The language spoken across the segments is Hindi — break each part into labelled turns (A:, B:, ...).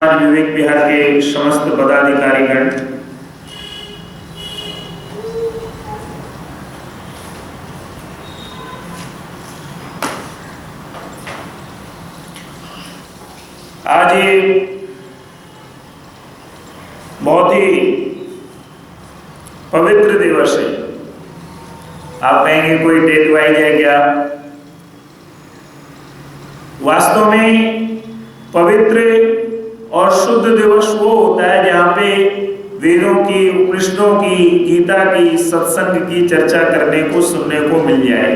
A: विवेक विहार के समस्त पदाधिकारीगण, आज ये बहुत ही पवित्र दिवस है। आप कहेंगे कोई डेट वाइज है क्या? वास्तव में पवित्र और शुद्ध दिवस वो होता है जहाँ पे वेदों की, उपनिषदों की, गीता की, सत्संग की चर्चा करने को, सुनने को मिल जाए।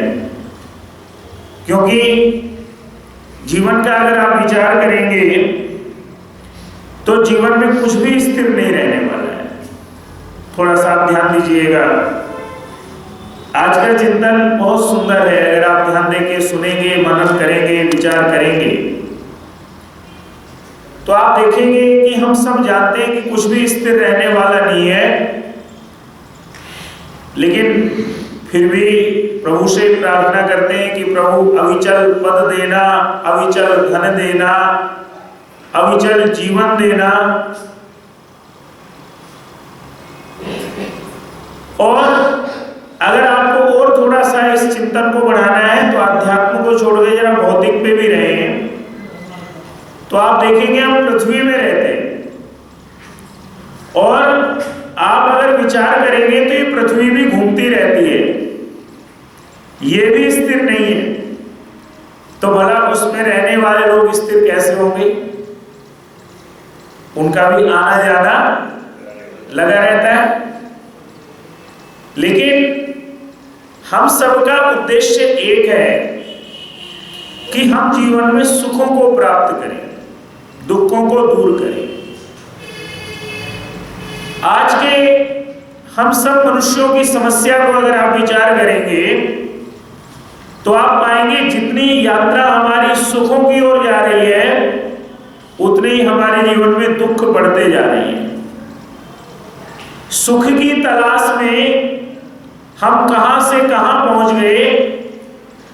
A: क्योंकि जीवन का अगर आप विचार करेंगे तो जीवन में कुछ भी स्थिर नहीं रहने वाला है। थोड़ा सा आप ध्यान दीजिएगा। आज का चिंतन बहुत सुंदर है। अगर आप ध्यान देके सुनेंगे, मनन करेंगे, विचार करेंगे तो आप देखेंगे कि हम सब जानते हैं कि कुछ भी स्थिर रहने वाला नहीं है, लेकिन फिर भी प्रभु से प्रार्थना करते हैं कि प्रभु अविचल पद देना, अविचल धन देना, अविचल जीवन देना। और अगर आपको और थोड़ा सा इस चिंतन को बढ़ाना है तो अध्यात्म को छोड़ के जरा भौतिक पे भी रहे हैं तो आप देखेंगे हम पृथ्वी में रहते हैं और आप अगर विचार करेंगे तो ये पृथ्वी भी घूमती रहती है, ये भी स्थिर नहीं है। तो भला उसमें रहने वाले लोग स्थिर कैसे होंगे? उनका भी आना जाना लगा रहता है। लेकिन हम सबका उद्देश्य एक है कि हम जीवन में सुखों को प्राप्त करें, दुखों को दूर करें। आज के हम सब मनुष्यों की समस्या को अगर आप विचार करेंगे तो आप पाएंगे जितनी यात्रा हमारी सुखों की ओर जा रही है उतने ही हमारे जीवन में दुख बढ़ते जा रहे हैं। सुख की तलाश में हम कहां से कहां पहुंच गए,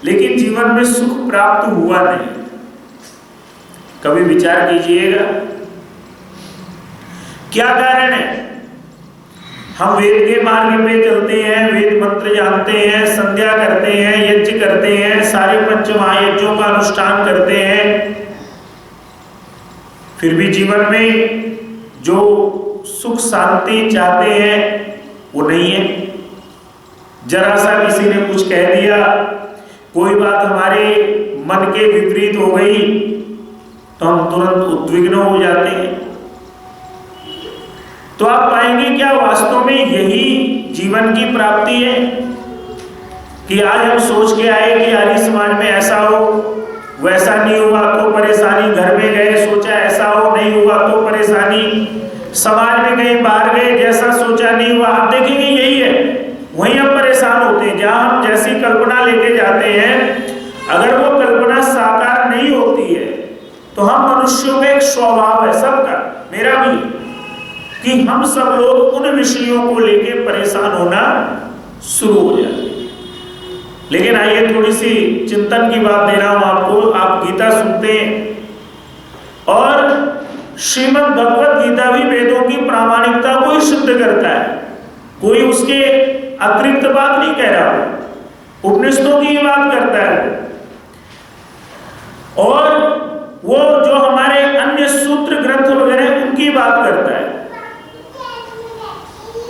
A: लेकिन जीवन में सुख प्राप्त हुआ नहीं। कभी विचार कीजिएगा क्या कारण है? हम वेद के मार्ग पे चलते हैं, वेद मंत्र जानते हैं, संध्या करते हैं, यज्ञ करते हैं, सारे पंचमहायज्ञों का अनुष्ठान करते हैं, फिर भी जीवन में जो सुख शांति चाहते हैं वो नहीं है। जरा सा किसी ने कुछ कह दिया, कोई बात हमारे मन के विपरीत हो गई तो हम तुरंत उद्विग्न हो जाते हैं। तो आप पाएंगे क्या वास्तव में यही जीवन की प्राप्ति है कि आज हम सोच के आए कि आर्य समाज में ऐसा हो, वैसा नहीं हुआ तो परेशानी, घर में गए सोचा ऐसा हो, नहीं हुआ तो परेशानी, समाज में कहीं बाहर गए जैसा सोचा नहीं हुआ। आप देखेंगे यही है, वहीं हम परेशान होते हैं। जहां हम जैसी कल्पना लेके जाते हैं अगर वो कल्पना साकार नहीं होती है तो हम मनुष्यों का एक स्वभाव है, सबका, मेरा भी, कि हम सब लोग उन विषयों को लेके परेशान होना शुरू हो जाते हैं। लेकिन आइए थोड़ी सी चिंतन की बात दे रहा हूं आपको। आप गीता सुनते हैं और श्रीमद् भगवत गीता भी वेदों की प्रामाणिकता को ही सिद्ध करता है, कोई उसके अतिरिक्त बात नहीं कह रहा, उपनिषदों की बात करता है। और वो जो हमारे अन्य सूत्र ग्रंथ वगैरह उनकी बात करता है।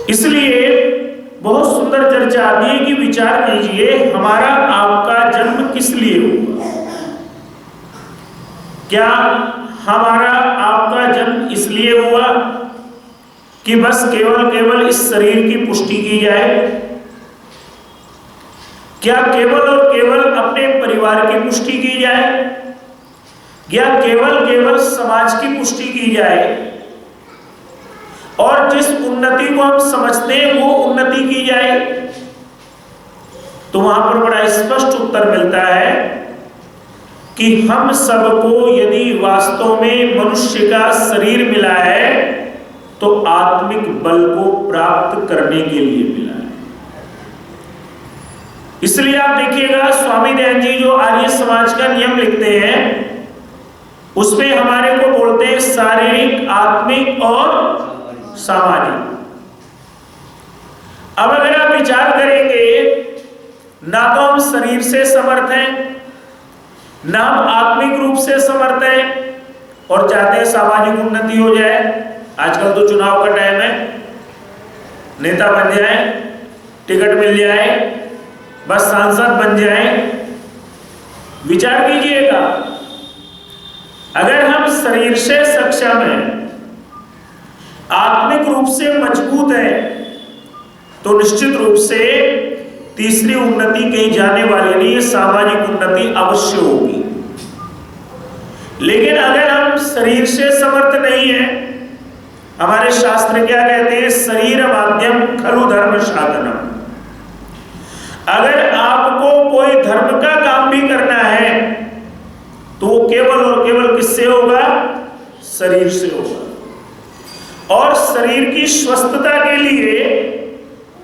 A: इसलिए बहुत सुंदर चर्चा आती है कि विचार कीजिए हमारा आपका जन्म किस लिए हुआ। क्या हमारा आपका जन्म इसलिए हुआ कि बस केवल इस शरीर की पुष्टि की जाए? क्या केवल और केवल अपने परिवार की पुष्टि की जाए? या केवल समाज की पुष्टि की जाए? और जिस उन्नति को हम समझते हैं वो उन्नति की जाए? तो वहां पर बड़ा स्पष्ट उत्तर मिलता है कि हम सबको यदि वास्तव में मनुष्य का शरीर मिला है तो आत्मिक बल को प्राप्त करने के लिए मिला है। इसलिए आप देखिएगा स्वामी दयानंद जी जो आर्य समाज का नियम लिखते हैं उसमें हमारे को बोलते हैं शारीरिक, आत्मिक और सामाजिक। अब अगर आप विचार करेंगे, ना तो हम शरीर से समर्थ हैं, ना हम आत्मिक रूप से समर्थ हैं, और चाहते हैं सामाजिक उन्नति हो जाए। आजकल तो चुनाव का टाइम है, नेता बन जाए, टिकट मिल जाए, बस सांसद बन जाए। विचार कीजिएगा, अगर हम शरीर से सक्षम हैं, आत्मिक रूप से मजबूत हैं, तो निश्चित रूप से तीसरी उन्नति कहीं जाने वाली नहीं है, सामाजिक उन्नति अवश्य होगी। लेकिन अगर हम शरीर से समर्थ नहीं है, हमारे शास्त्र क्या कहते हैं, शरीर माध्यम खलु धर्म साधनम। अगर आपको कोई धर्म का काम भी करना है तो वो केवल और केवल किससे होगा, शरीर से होगा। और शरीर की स्वस्थता के लिए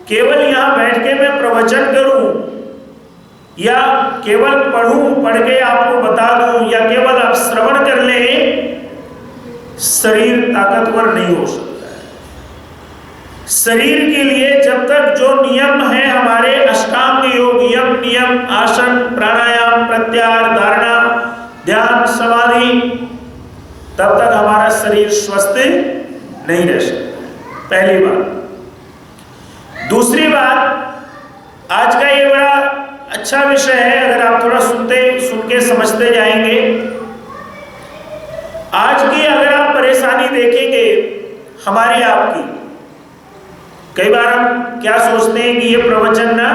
A: केवल यहां बैठ के मैं प्रवचन करूं, या केवल पढ़ूं, पढ़ के आपको बता दूं, या केवल आप श्रवण कर लें, शरीर ताकतवर नहीं हो सकता है। शरीर के लिए जब तक जो नियम है हमारे अष्टांग योग, यम नियम, आसन, प्राणायाम, प्रत्याहार, धारणा, ध्यान, समाधि, तब तक हमारा शरीर स्वस्थ नहीं रह सकता। पहली बात। दूसरी बात, आज का ये बड़ा अच्छा विषय है, अगर आप थोड़ा सुन के समझते जाएंगे। आज की अगर आप परेशानी देखेंगे हमारी आपकी, कई बार हम क्या सोचते हैं कि ये प्रवचन ना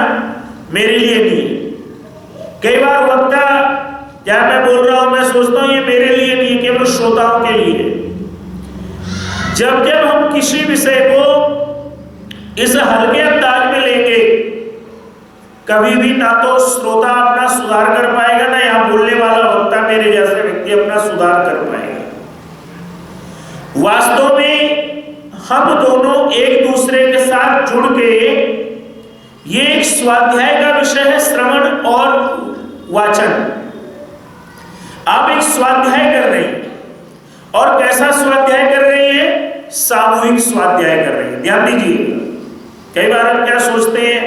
A: मेरे लिए नहीं है। कई बार वक्ता, क्या मैं बोल रहा हूं, मैं सोचता हूं ये मेरे लिए नहीं है, केवल श्रोताओं के लिए। जब जब हम किसी विषय को इस हल्के अंदाज में लेंगे, कभी भी ना तो श्रोता अपना सुधार कर पाएगा, ना यहां बोलने वाला वक्ता मेरे जैसे व्यक्ति अपना सुधार कर पाएगा। वास्तव में हम दोनों एक दूसरे के साथ जुड़ के, ये एक स्वाध्याय का विषय है, श्रवण और वाचन। आप एक स्वाध्याय कर रहे हैं, और कैसा स्वाध्याय कर रहे हैं, सामूहिक स्वाध्याय कर रहे हैं। ध्यान दीजिए, कई बार हम क्या सोचते हैं,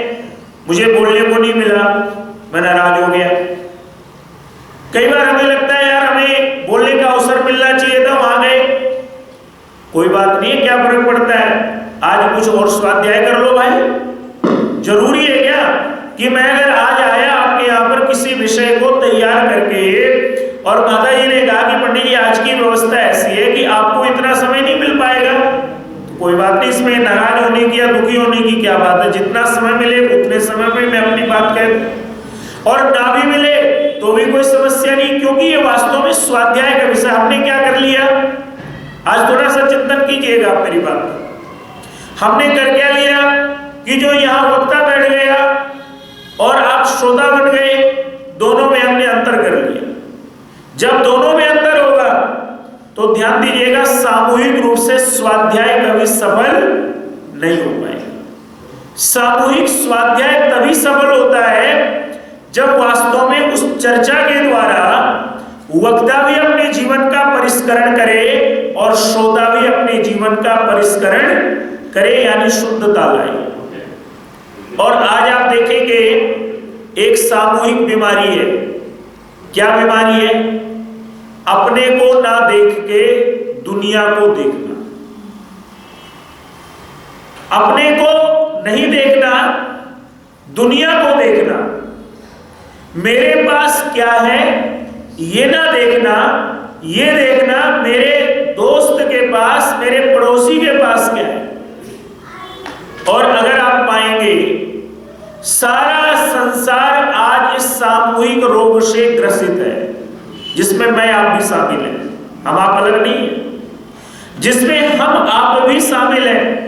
A: मुझे बोलने को नहीं मिला, मैं नाराज हो गया। कई बार हमें लगता है यार हमें बोलने का अवसर मिलना चाहिए था, वहां गए। कोई बात नहीं है, क्या फर्क पड़ता है, आज कुछ और स्वाध्याय कर लो भाई। जरूरी है क्या कि मैं अगर आज आया आपके यहाँ पर किसी विषय को तैयार करके, और माता जी ने कहा कि पंडित जी आज की व्यवस्था ऐसी है कि आपको इतना समय नहीं मिल पाएगा, तो कोई बात नहीं, इसमें नाराज होने की या दुखी होने की क्या बात है। जितना समय मिले उतने समय में मैं अपनी बात कह दूं, और ना भी मिले तो भी कोई समस्या नहीं, क्योंकि ये वास्तव में स्वाध्याय का विषय। हमने क्या कर लिया, आज थोड़ा सा चिंतन कीजिएगा आप मेरी बात। हमने कर क्या लिया कि जो यहाँ वक्ता बैठ गया और आप श्रोता बन गए, दोनों में हमने अंतर कर लिया। जब दोनों में अंतर होगा तो ध्यान दीजिएगा, सामूहिक रूप से स्वाध्याय कभी सफल नहीं हो पाएगा। सामूहिक स्वाध्याय तभी सफल होता है जब वास्तव में उस चर्चा के द्वारा वक्ता भी अपने जीवन का परिष्करण करे और श्रोता भी अपने जीवन का परिष्करण करे, यानी शुद्धता लाए। और आज आप देखेंगे एक सामूहिक बीमारी है। क्या बीमारी है? अपने को ना देख के दुनिया को देखना। अपने को नहीं देखना, दुनिया को देखना। मेरे पास क्या है ये ना देखना, ये देखना मेरे दोस्त के पास, मेरे पड़ोसी के पास क्या है। और अगर आप पाएंगे सारा संसार आज इस सामूहिक रोग से ग्रसित है, जिसमें मैं आप भी शामिल हैं, हम आप अलग नहीं है, जिसमें हम आप भी शामिल हैं।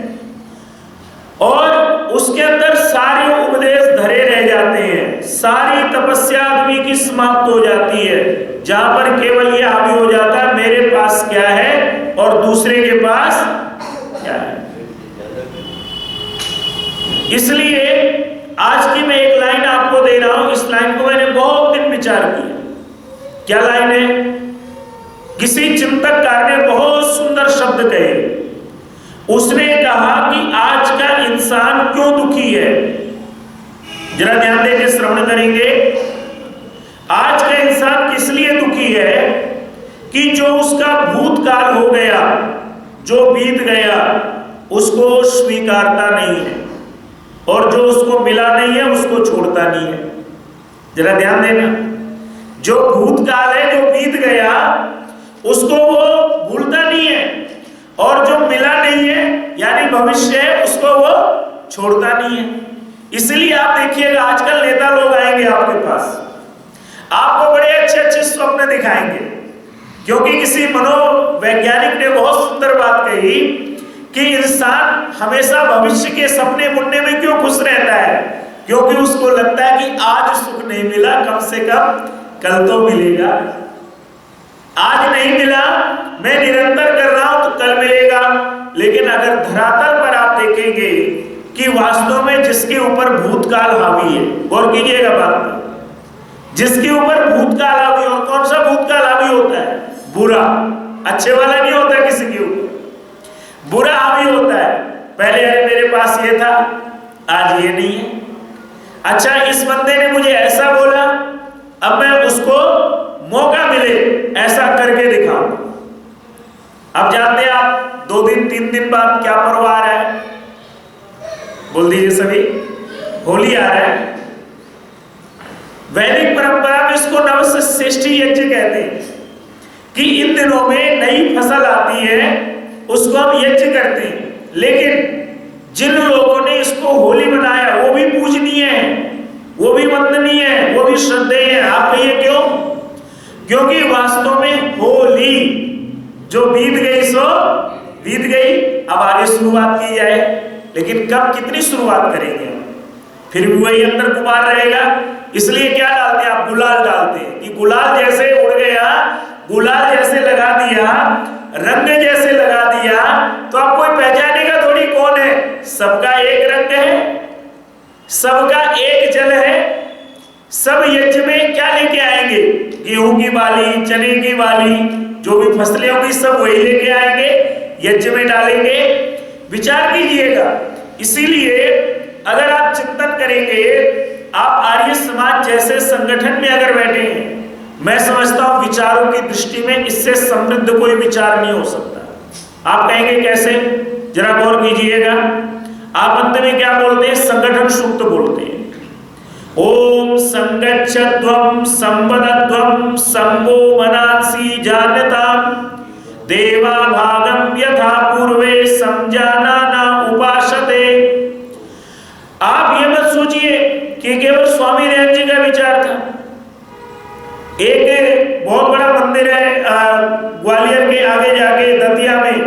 A: और उसके अंदर सारे उपदेश धरे रह जाते हैं, सारी तपस्या आदमी की समाप्त हो जाती है, जहां पर केवल ये हावी हो जाता है मेरे पास क्या है और दूसरे के पास क्या है। इसलिए आज की मैं एक लाइन आपको दे रहा हूं, इस लाइन को मैंने बहुत दिन विचार किया। क्या लाइन है? किसी चिंतककार ने बहुत सुंदर शब्द शब्द कहे। उसने कहा कि आज का इंसान क्यों दुखी है। जरा ध्यान देकर श्रवण करेंगे। आज का इंसान किस लिए दुखी है कि जो उसका भूतकाल हो गया, जो बीत गया, उसको स्वीकारता नहीं है, और जो उसको मिला नहीं है उसको छोड़ता नहीं है। जरा ध्यान देना, जो भूतकाल है, जो बीत गया, उसको वो भूलता नहीं है, और जो मिला नहीं है यानी भविष्य है, उसको वो छोड़ता नहीं है। इसलिए आप देखिएगा आजकल नेता लोग आएंगे आपके पास, आपको बड़े अच्छे अच्छे स्वप्न दिखाएंगे, क्योंकि किसी मनोवैज्ञानिक ने बहुत सुंदर बात कही कि इंसान हमेशा भविष्य के सपने बुनने में क्यों खुश रहता है, क्योंकि उसको लगता है कि आज सुख नहीं मिला, कम से कम कल तो मिलेगा। आज नहीं मिला, मैं निरंतर कर रहा हूं तो कल मिलेगा। लेकिन अगर धरातल पर आप देखेंगे कि वास्तव में जिसके ऊपर भूतकाल हावी है, गौर कीजिएगा बात में, जिसके ऊपर भूतकाल हावी, और कौन सा भूतकाल हावी होता है? बुरा, अच्छे वाला नहीं होता, किसी के ऊपर बुरा हावी होता है। पहले अरे मेरे पास ये था, आज ये नहीं है। अच्छा, इस बंदे ने मुझे ऐसा बोला, अब मैं उसको मौका मिले ऐसा करके दिखाऊं। अब जानते हैं आप 2 दिन 3 दिन बाद क्या पर्व आ रहा है? बोल दीजिए सभी, होली आ रहा है। वैदिक परंपरा में इसको नवश्रेष्ठी यज्ञ कहते हैं कि इन दिनों में नई फसल आती है, उसको हम यज्ञ करते हैं। लेकिन जिन लोगों ने इसको होली बनाया वो भी पूजनीय है, वो भी वंदनीय है, वो भी श्रद्धेय है। आप कहिए क्यों? क्योंकि वास्तव में होली जो बीत गई सो बीत गई, अब आगे शुरुआत की जाए। लेकिन कब, कितनी शुरुआत करेंगे हम? फिर भी वही अंदर गुबार रहेगा। इसलिए क्या डालते हैं आप? गुलाल डालते हैं कि गुलाल जैसे उड़ गया, गुलाल जैसे लगा दिया, रंग जैसे लगा दिया, तो आप कोई पहचानेगा थोड़ी कौन है। सबका एक रंग है, सबका एक जल है। सब यज्ञ में क्या लेके आएंगे? गेहूं की बाली, चने की बाली, जो भी फसलें होंगी सब वही लेके आएंगे, यज्ञ में डालेंगे। विचार कीजिएगा। इसीलिए अगर आप चिंतन करेंगे, आप आर्य समाज जैसे संगठन में अगर बैठे हैं, मैं समझता हूं विचारों की दृष्टि में इससे समृद्ध कोई विचार नहीं हो सकता। आप कहेंगे कैसे? जरा गौर कीजिएगा। आप अंत में क्या बोलते हैं? संगठन सूक्त बोलते हैं। ओम संगच्छध्वं संवदध्वं संभो मनांसि जानताम देवा भागम यथा पूर्वे समजाना उपासते। आप ये मत सोचिए कि केवल स्वामी दयानंद जी का विचार था। एक बहुत बड़ा मंदिर है ग्वालियर के आगे जाके दतिया में,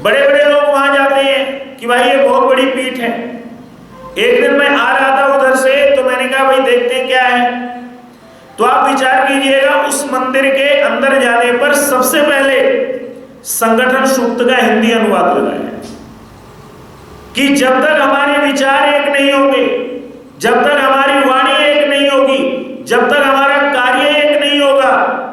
A: बड़े बड़े लोग वहां जाते हैं कि भाई ये बहुत बड़ी पीठ है। एक दिन मैं आ रहा था उधर से, तो मैंने कहा भाई देखते हैं क्या है। तो आप विचार कीजिएगा, उस मंदिर के अंदर जाने पर सबसे पहले संगठन सूक्त का हिंदी अनुवाद लगा है कि जब तक हमारे विचार एक नहीं होंगे, जब तक हमारी वाणी एक नहीं होगी, जब तक हमारा कार्य एक नहीं होगा,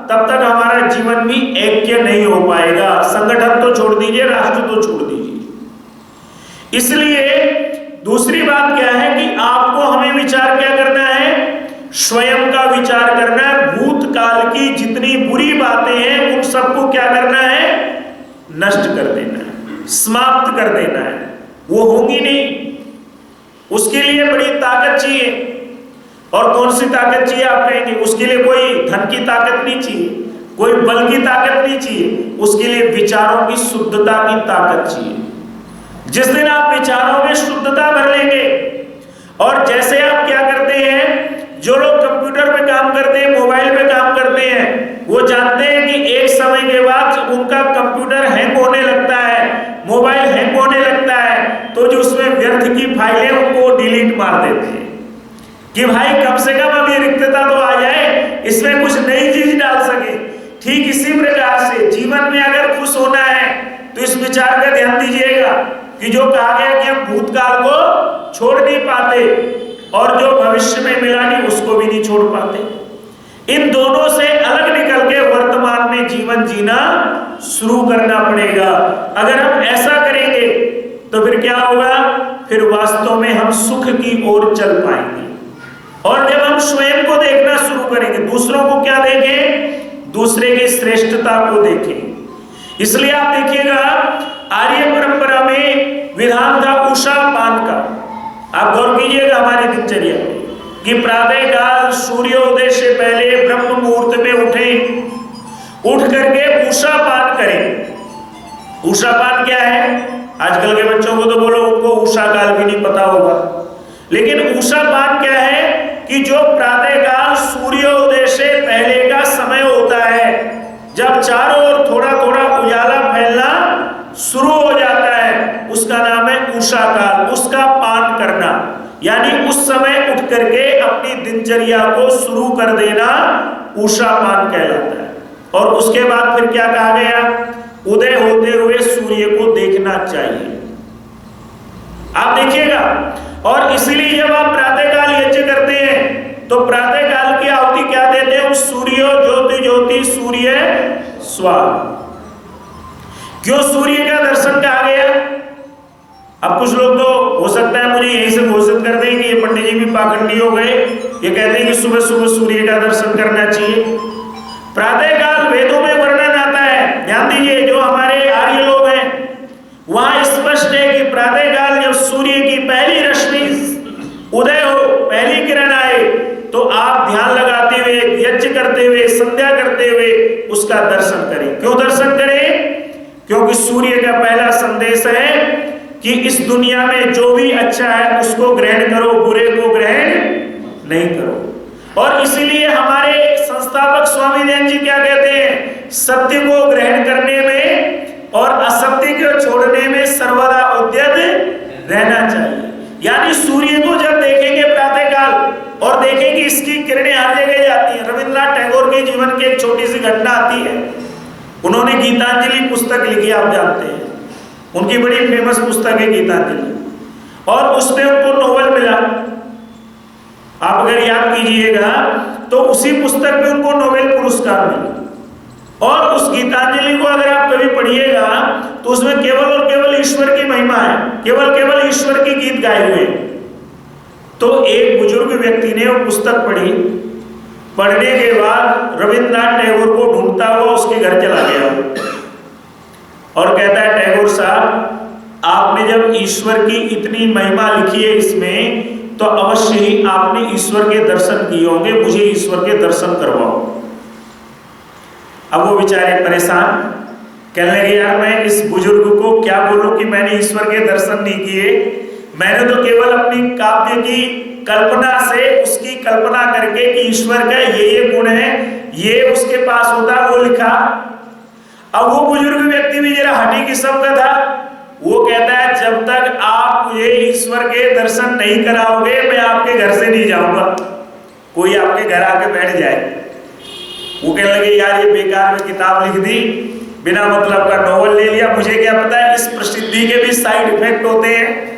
A: तब तक हमारा जीवन भी ऐक्य नहीं हो पाएगा। संगठन तो छोड़ दीजिए, राष्ट्र तो छोड़ दीजिए। इसलिए दूसरी बात क्या है कि आपको हमें विचार क्या करना है? स्वयं का विचार करना है। भूतकाल की जितनी बुरी बातें हैं उन सबको क्या करना है? नष्ट कर देना है, समाप्त कर देना है। वो होगी नहीं, उसके लिए बड़ी ताकत चाहिए। और कौन सी ताकत चाहिए आप कहेंगे? उसके लिए कोई धन की ताकत नहीं चाहिए, कोई बल की ताकत नहीं चाहिए, उसके लिए विचारों की शुद्धता की ताकत चाहिए। जिस दिन आप विचारों में शुद्धता भर लेंगे, और जैसे आप क्या करते हैं, जो लोग कंप्यूटर पे काम करते हैं, मोबाइल पे काम करते हैं, वो जानते हैं कि एक समय के बाद जब उनका कंप्यूटर हैंग होने लगता है, मोबाइल हैंग होने लगता है, तो जो उसमें व्यर्थ की फाइलें उनको डिलीट मार देते हैं कि भाई कम से कम अब ये रिक्तता तो आ जाए, इसमें कुछ नई चीज डाल सके। ठीक इसी प्रकार से जीवन में अगर खुश होना है तो इस विचार का ध्यान दीजिएगा कि जो कहा गया कि हम भूतकाल को छोड़ नहीं पाते और जो भविष्य में मिला नहीं उसको भी नहीं छोड़ पाते। इन दोनों से अलग निकल के वर्तमान में जीवन जीना शुरू करना पड़ेगा। अगर हम ऐसा करेंगे तो फिर क्या होगा, फिर वास्तव में हम सुख की ओर चल पाएंगे। और जब हम स्वयं को देखना शुरू करेंगे, दूसरों को क्या देखें, दूसरे की श्रेष्ठता को देखें। इसलिए आप देखिएगा आर्य परंपरा में विधान था उषा पान का। आप गौर कीजिएगा हमारी दिनचर्या कि प्रातः काल सूर्योदय से पहले ब्रह्म मुहूर्त में उठें, उठ करके उषा पान करें। उषा पान क्या है, आजकल के बच्चों को तो बोलो उनको उषा काल भी नहीं पता होगा, लेकिन उषा पान क्या है कि जो प्रातः काल सूर्योदय से पहले का समय होता है, जब चारों ओर थोड़ा थोड़ा उजाला फैलना शुरू हो जाता है, उसका नाम है उषा काल। उसका पान करना यानी उस समय उठ करके अपनी दिनचर्या को शुरू कर देना उषा पान कहलाता है। और उसके बाद फिर क्या कहा गया, उदय होते हुए सूर्य को देखना चाहिए। आप देखिएगा, और इसीलिए जब आप प्रातःकाल यज्ञ करते हैं तो प्रातःकाल की आहुति क्या देते हैं, सूर्यो ज्योति ज्योति सूर्य स्वा। क्यों सूर्य का दर्शन कहा गया? अब कुछ लोग तो हो सकता है मुझे यहीं से घोषित कर दें कि ये पंडित जी भी पाखंडी हो गए, ये कहते हैं कि सुबह सुबह सूर्य का दर्शन करना चाहिए। प्रातःकाल वेदों में वर्णन आता है, ध्यान दीजिए, जो हमारे आर्य लोग हैं वहां स्पष्ट है कि प्रातःकाल जब सूर्य की पहली रश्मि उदय हो, पहली किरण आए, तो आप ध्यान लगाते हुए, यज्ञ करते हुए, संध्या करते हुए उसका दर्शन करें। क्यों दर्शन करें? क्योंकि सूर्य का पहला संदेश है कि इस दुनिया में जो भी अच्छा है उसको ग्रहण करो, बुरे को ग्रहण नहीं करो। और इसीलिए हमारे संस्थापक स्वामी दयानंद जी क्या कहते हैं, सत्य को ग्रहण करने में और असत्य को छोड़ने में सर्वदा उद्यत रहना चाहिए। यानी सूर्य को जब देखेंगे प्रातःकाल और देखेंगे इसकी किरणें हर जगह जाती हैं। रविंद्रनाथ टैगोर के जीवन की एक छोटी सी घटना आती है। उन्होंने गीतांजलि पुस्तक लिखी, आप जानते हैं, उनकी बड़ी फेमस पुस्तक है गीतांजलि, और उसमें उनको नोबेल मिला। आप अगर याद कीजिएगा तो उसी पुस्तक में उनको नोबेल पुरस्कार मिला। और उस गीतांजलि को अगर आप कभी पढ़िएगा तो उसमें केवल और केवल ईश्वर की महिमा है, केवल ईश्वर के गीत गाए हुए। तो एक बुजुर्ग व्यक्ति ने वो पुस्तक पढ़ी, पढ़ने के बाद रविंद्रनाथ टैगोर को ढूंढता हुआ उसके घर चला गया और कहता है, टैगोर साहब, आपने जब ईश्वर की इतनी महिमा लिखी है इसमें, तो अवश्य ही आपने ईश्वर के दर्शन किए होंगे, मुझे ईश्वर के दर्शन करवाओ। अब वो बेचारे परेशान, कहने लगे, यार मैं इस बुजुर्ग को क्या बोलूं कि मैंने ईश्वर के दर्शन नहीं किए, मैंने तो केवल अपनी काव्य की कल्पना से उसकी कल्पना करके कि ईश्वर का ये गुण है, ये उसके पास होता, वो लिखा। अब वो बुजुर्ग व्यक्ति भी जरा हठी किस्म का था, वो कहता है, जब तक आप मुझे ईश्वर के दर्शन नहीं कराओगे मैं आपके घर से नहीं जाऊंगा। कोई आपके घर आके बैठ जाए। वो कहने लगे, यार ये बेकार में किताब लिख दी, बिना मतलब का नॉवल ले लिया, मुझे क्या पता है इस प्रसिद्धि के भी साइड इफेक्ट होते हैं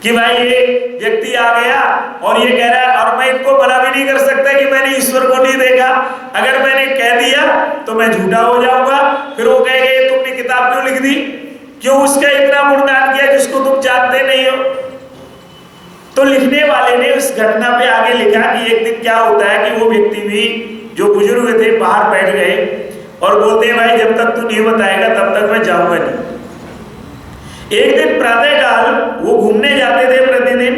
A: कि भाई ये व्यक्ति आ गया और ये कह रहा है, और मैं इनको मना भी नहीं कर सकता कि मैंने ईश्वर को नहीं देखा। अगर मैंने कह दिया तो मैं झूठा हो जाऊंगा, फिर वो कहेंगे तुमने किताब क्यों लिख दी, क्यों उसका इतना गुणगान किया जिसको तुम जानते नहीं हो। तो लिखने वाले ने उस घटना पे आगे लिखा कि एक दिन क्या होता है कि वो व्यक्ति भी, जो बुजुर्ग थे, बाहर बैठ गए और बोलते हैं, भाई जब तक तू नहीं बताएगा तब तक मैं जाऊंगा नहीं। एक दिन प्रातःकाल वो घूमने जाते थे प्रतिदिन,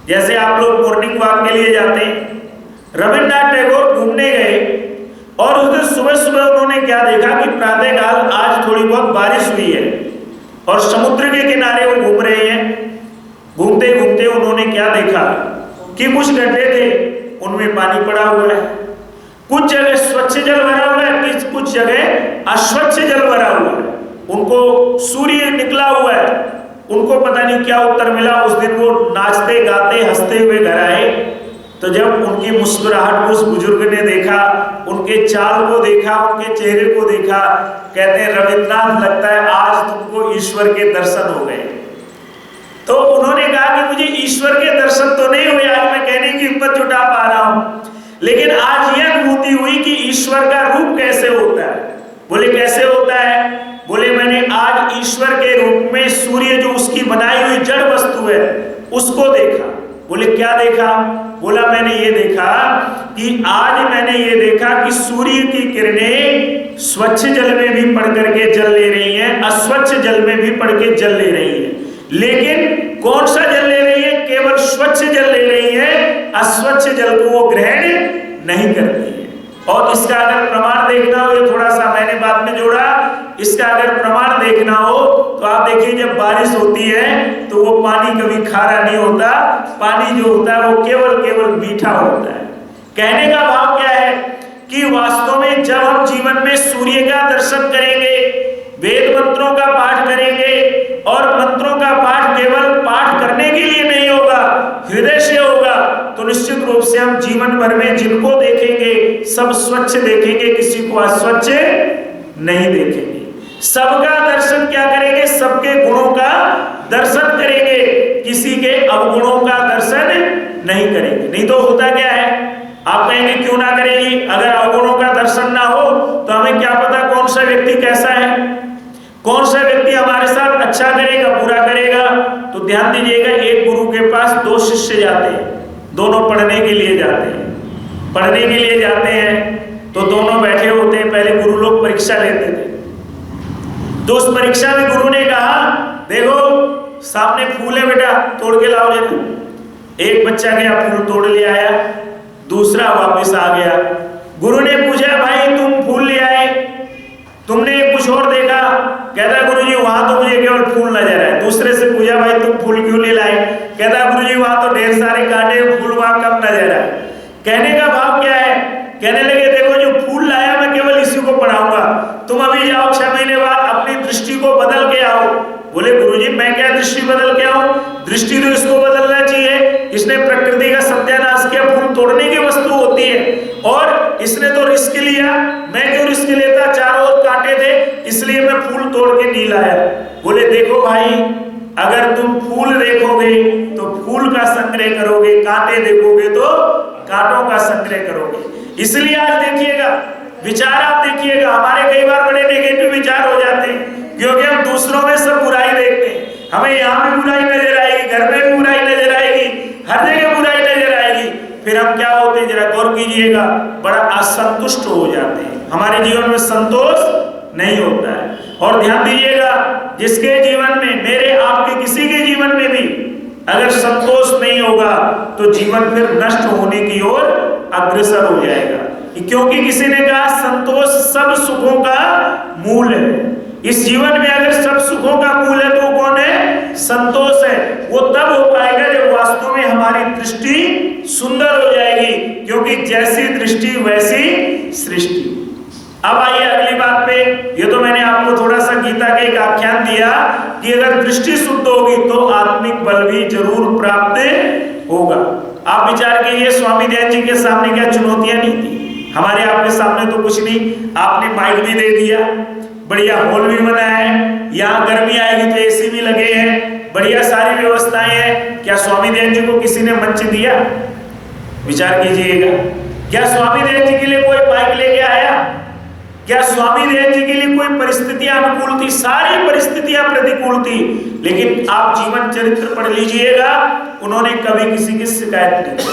A: जैसे आप लोग मॉर्निंग वॉक के लिए जाते हैं। रविंद्रनाथ टैगोर घूमने गए और उस दिन सुबह सुबह उन्होंने क्या देखा कि प्रातःकाल आज थोड़ी बहुत बारिश हुई है और समुद्र के किनारे वो घूम रहे हैं। घूमते घूमते उन्होंने क्या देखा कि कुछ गड्ढे थे, उनमें पानी पड़ा हुआ है, कुछ जगह स्वच्छ जल भरा हुआ है, कुछ जगह अस्वच्छ जल भरा हुआ है। उनको सूर्य निकला हुआ है, उनको पता नहीं क्या उत्तर मिला। उस दिन वो नाचते गाते हंसते हुए घर आए, तो जब उनकी मुस्कुराहट को उस बुजुर्ग ने देखा, उनके चाल को देखा, उनके चेहरे को देखा, कहते हैं, रविंद्रनाथ, लगता है आज तुमको ईश्वर के दर्शन हो गए। तो उन्होंने कहा कि मुझे ईश्वर के दर्शन तो नहीं हुए, आज मैं कहने की हिम्मत जुटा पा रहा हूं, लेकिन आज यह अनुभूति हुई कि ईश्वर का रूप कैसे होता है। बोले कैसे होता है? बोले मैंने आज ईश्वर के रूप में सूर्य जो उसकी बनाई हुई जड़ वस्तु है उसको देखा। बोले क्या देखा? बोला मैंने ये देखा कि आज मैंने ये देखा कि सूर्य की किरणें स्वच्छ जल में भी पड़ करके जल ले रही हैं, अस्वच्छ जल में भी पड़ के जल ले रही है। लेकिन कौन सा जल ले रही है? केवल स्वच्छ जल ले रही है, अस्वच्छ जल को वो ग्रहण नहीं करती है। और इसका अगर प्रमाण देखना हो, ये थोड़ा सा मैंने बाद में जोड़ा, इसका अगर प्रमाण देखना हो तो आप देखिए जब बारिश होती है तो वो पानी कभी खारा नहीं होता, पानी जो होता है वो केवल मीठा होता है। कहने का भाव क्या है कि वास्तव में जब हम जीवन में सूर्य का दर्शन करेंगे, वेद मंत्रों का पाठ करेंगे, और मंत्रों का पाठ केवल पाठ करने के लिए नहीं होगा, हृदय से होगा, तो निश्चित रूप से हम जीवन भर में जिनको देखेंगे सब स्वच्छ देखेंगे, किसी को अस्वच्छ नहीं देखेंगे। सबका दर्शन क्या करेंगे? सबके गुणों का दर्शन करेंगे, किसी के अवगुणों का दर्शन नहीं करेंगे। नहीं तो होता क्या है, आप कहेंगे क्यों ना करेंगे? अगर अवगुणों का दर्शन ना हो तो हमें क्या पता कौन सा व्यक्ति कैसा है, कौन सा व्यक्ति हमारे साथ अच्छा करेगा बुरा करेगा। तो ध्यान दीजिएगा, एक गुरु के पास दो शिष्य जाते हैं, दोनों पढ़ने के लिए जाते हैं। पढ़ने के लिए जाते हैं तो दोनों बैठे होते हैं, पहले गुरु लोग परीक्षा लेते थे। तो उस परीक्षा में गुरु ने कहा देखो सामने फूल है बेटा, तोड़ के लाओ जरा। एक बच्चा गया फूल तोड़ ले आया, दूसरा वापस आ गया। गुरु ने पूछा भाई तुम फूल ले आए, तुमने कुछ और देखा? कहता गुरुजी वहां तो मुझे केवल फूल नजर आए। दूसरे से पूछा भाई तुम फूल क्यों ले लाए? कहता गुरुजी वहां तो ढेर सारे कांटे, फूल वहां कम नजर आए। कहने का भाव क्या है? कहने लगे देखो जो फूल लाया मैं केवल इसी को पढ़ाऊंगा, तुम अभी जाओ 6 महीने बाद अपनी दृष्टि को बदल के आओ। बोले गुरुजी मैं क्या दृष्टि बदल के आऊं? दृष्टि तो इसको बदलना चाहिए, इसने प्रकृति का सत्यानाश किया, फूल तोड़ने की वस्तु होती है और इसने तो रिस्क लिया, मैं क्यों रिस्क लेता? चारों ओर कांटे थे इसलिए मैं फूल तोड़ के नहीं लाया। बोले देखो भाई अगर तुम फूल देखोगे तो फूल का संग्रह करोगे, कांटे देखोगे तो कांटों का संग्रह करोगे। इसलिए आज देखिएगा विचार, आप देखिएगा हमारे कई बार बड़े नेगेटिव विचार हो जाते हैं क्योंकि हम दूसरों में सब बुराई देखते हैं। हमें यहाँ भी बुराई नजर आएगी, घर में भी बुराई नजर आएगी, हर जगह बुराई नजर आएगी। फिर हम क्या होते हैं जरा गौर कीजिएगा, बड़ा असंतुष्ट हो जाते हैं, हमारे जीवन में संतोष नहीं होता है। और ध्यान दीजिएगा जिसके जीवन में, मेरे आपके किसी के जीवन में भी अगर संतोष नहीं होगा तो जीवन फिर नष्ट होने की ओर अग्रसर हो जाएगा। क्योंकि किसी ने कहा संतोष सब सुखों का मूल है। इस जीवन में अगर सब सुखों का मूल है तो कौन है? संतोष है। वो तब हो पाएगा जब वास्तव में हमारी दृष्टि सुंदर हो जाएगी, क्योंकि जैसी दृष्टि वैसी सृष्टि। अब आइए अगली बात पे। ये तो मैंने आपको थोड़ा सा गीता के एक आख्यान दिया कि अगर दृष्टि शुद्ध होगी तो आत्मिक बल भी जरूर प्राप्त होगा। आप विचार कीजिए स्वामी दयानंद जी के सामने क्या चुनौतियां नहीं थी, हमारे आपके सामने तो कुछ नहीं। आपने माइक भी दे दिया, बढ़िया हॉल भी बनाया है, यहाँ गर्मी आएगी तो एसी भी लगे हैं, बढ़िया सारी व्यवस्थाएं हैं। क्या स्वामी दयानंद जी को किसी ने मंच दिया? विचार कीजिएगा, क्या स्वामी दयानंद जी के लिए कोई माइक लेके आया? क्या स्वामी दयानंद जी के लिए कोई परिस्थितियां अनुकूल थी? सारी परिस्थितियां प्रतिकूल थी। लेकिन आप जीवन चरित्र पढ़ लीजिएगा, उन्होंने कभी किसी की शिकायत नहीं की।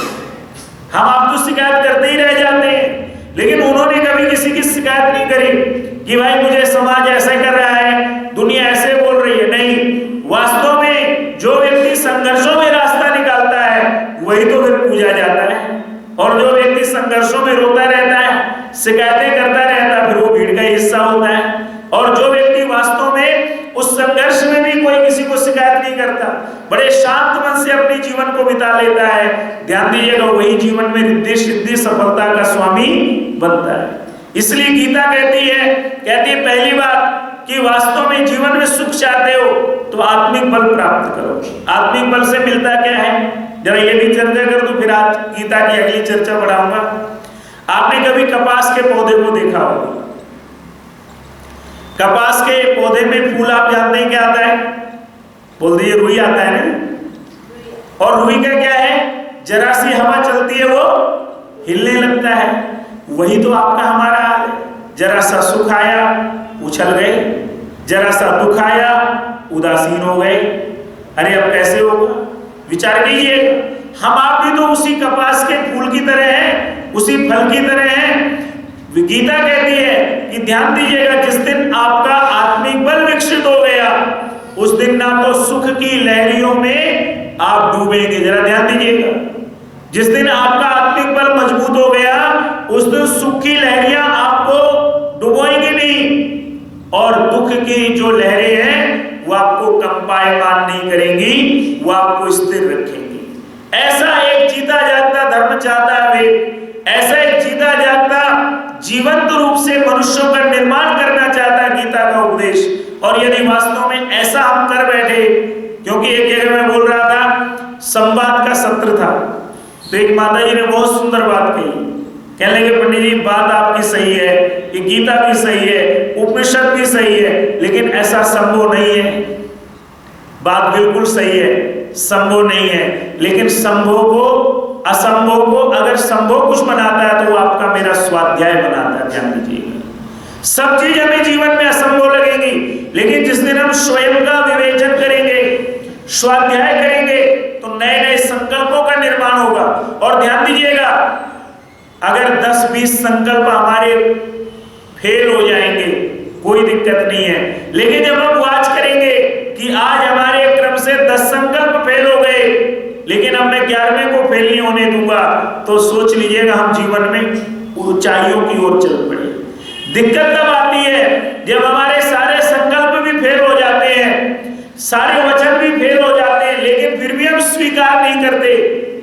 A: हम आप तो शिकायत करते ही रह जाते हैं, लेकिन उन्होंने कभी किसी की शिकायत नहीं करी कि भाई मुझे समाज ऐसा कर रहा है, दुनिया ऐसे बोल रही है। नहीं, वास्तव में जो व्यक्ति संघर्षों में रास्ता निकालता है वही तो फिर पूजा जाता है, और जो व्यक्ति संघर्षों में रोता रहता है, शिकायतें करता रहता है, फिर वो भीड़ का हिस्सा होता है। और जो व्यक्ति वास्तव में उस संघर्ष में भी कोई किसी को शिकायत नहीं करता, बड़े शांत मन से अपने जीवन को बिता लेता है, ध्यान दीजिएगा वही जीवन में रिद्धि सिद्धि सफलता का स्वामी बनता है। इसलिए गीता कहती है पहली बात कि वास्तव में जीवन में सुख चाहते हो तो आत्मिक बल प्राप्त करो। आत्मिक बल से मिलता क्या है, जरा ये भी चर्चा कर दूं, फिर आज गीता की अगली चर्चा बढ़ाऊंगा। आपने कभी कपास के पौधे को देखा होगा? कपास के पौधे में फूल आप जानते हैं क्या आता है? बोल दीजिए, रुई आता है ना। और रुई का क्या है, जरा सी हवा चलती है वो हिलने लगता है। वही तो आपका हमारा हाल है। जरा सा सुख आया उछल गए, जरा सा दुख आया उदासीन हो गए। अरे अब कैसे होगा? विचार कीजिए, हम आप भी तो उसी कपास के फूल की तरह हैं, उसी फल की तरह हैं। गीता कहती है कि ध्यान दीजिएगा, जिस दिन आपका आत्मिक बल विकसित हो गया उस दिन ना तो सुख की लहरियों में आप डूबेंगे। जरा ध्यान दीजिएगा, जिस दिन आपका आत्मिक बल मजबूत हो गया उस दिन सुख की लहरियां आपको डुबोएंगी नहीं, और दुख की जो लहरें हैं वो आपको कंपायमान नहीं करेंगी, वो आपको स्थिर रखेंगी। ऐसा एक जीता जागता धर्म चाहता है वे, ऐसा एक जीता जागता जीवंत रूप से मनुष्यों का निर्माण करना चाहता है गीता का उपदेश। और यदि वास्तव में ऐसा हम कर बैठे, क्योंकि एक जगह मैं बोल रहा था, संवाद का सत्र था, तो एक माता जी ने बहुत सुंदर बात कही। कहने लगे पंडित जी बात आपकी सही है, ये गीता भी सही है, उपनिषद भी सही है, लेकिन ऐसा संभव नहीं है। बात बिल्कुल सही है, संभव नहीं है, लेकिन संभव को असंभव को अगर संभव कुछ बनाता है तो वो आपका मेरा स्वाध्याय बनाता है। ध्यान दीजिएगा, सब चीज हमें जीवन में असंभव लगेगी, लेकिन जिस दिन हम स्वयं का विवेचन करेंगे, स्वाध्याय करेंगे, तो नए नए संकल्पों का निर्माण होगा। और ध्यान दीजिएगा, अगर 10-20 संकल्प हमारे फेल हो जाएंगे कोई दिक्कत नहीं है, लेकिन जब हम वाच करेंगे कि आज हमारे क्रम से 10 संकल्प फेल हो गए, लेकिन अब मैं 11वें को फेल नहीं होने दूंगा, तो सोच लीजिएगा हम जीवन में ऊंचाइयों की ओर चल पड़े। दिक्कत तब आती है जब हमारे सारे संकल्प भी फेल हो जाते हैं, सारे वचन भी फेल हो जाते हैं, लेकिन फिर भी हम स्वीकार नहीं करते